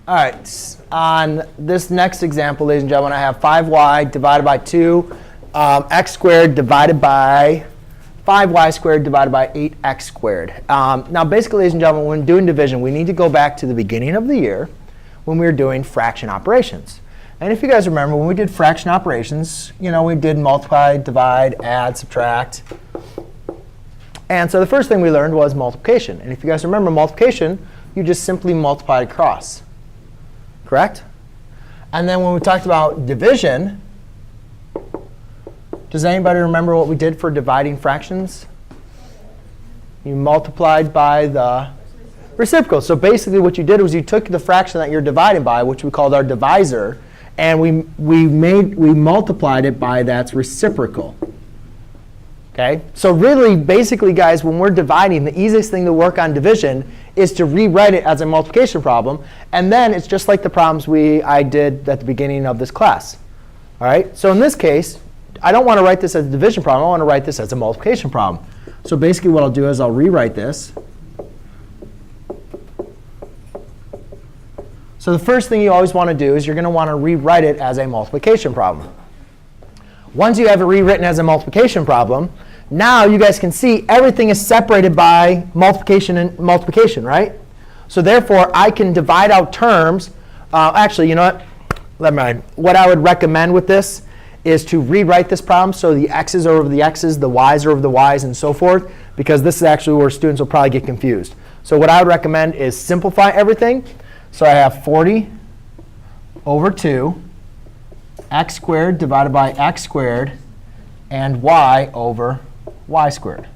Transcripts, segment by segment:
All right, on this next example, ladies and gentlemen, I have 5y divided by 2, x squared divided by 5y squared divided by 8x squared. Now, basically, ladies and gentlemen, when doing division, we need to go back to the beginning of the year when we were doing fraction operations. And if you guys remember, when we did fraction operations, we did multiply, divide, add, subtract. And so the first thing we learned was multiplication. And if you guys remember multiplication, you just simply multiplied across. Correct? And then when we talked about division, does anybody remember what we did for dividing fractions? You multiplied by the reciprocal. So basically what you did was you took the fraction that you're dividing by, which we called our divisor, and we multiplied it by that's reciprocal. Okay? So really, basically, guys, when we're dividing, the easiest thing to work on division is to rewrite it as a multiplication problem. And then it's just like the problems I did at the beginning of this class. All right? So in this case, I don't want to write this as a division problem. I want to write this as a multiplication problem. So basically what I'll do is I'll rewrite this. So the first thing you always want to do is you're going to want to rewrite it as a multiplication problem. Once you have it rewritten as a multiplication problem, now you guys can see everything is separated by multiplication and multiplication, right? So therefore, I can divide out terms. Actually, you know what? Never mind. What I would recommend with this is to rewrite this problem so the x's are over the x's, the y's are over the y's, and so forth, because this is actually where students will probably get confused. So what I would recommend is simplify everything. So I have 40 over 2, x squared divided by x squared, and y over y squared.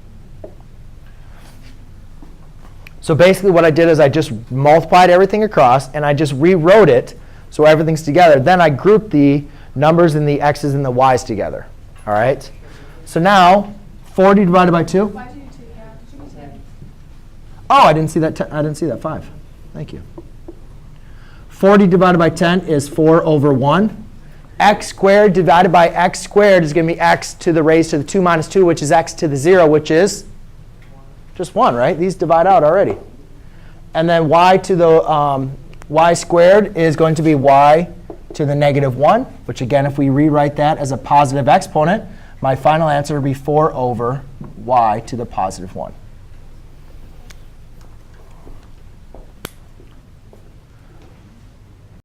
So basically what I did is I just multiplied everything across, and I just rewrote it so everything's together. Then I grouped the numbers and the x's and the y's together. All right? So now 40 divided by 2. Why did you do 2? Yeah, did you do 10? Oh, I didn't see that. I didn't see that 5. Thank you. 40 divided by 10 is 4 over 1. X squared divided by x squared is going to be x to the raised to the 2 minus 2, which is x to the 0, which is just 1, right? These divide out already. And then y to the y squared is going to be y to the negative 1, which again, if we rewrite that as a positive exponent, my final answer would be 4 over y to the positive 1.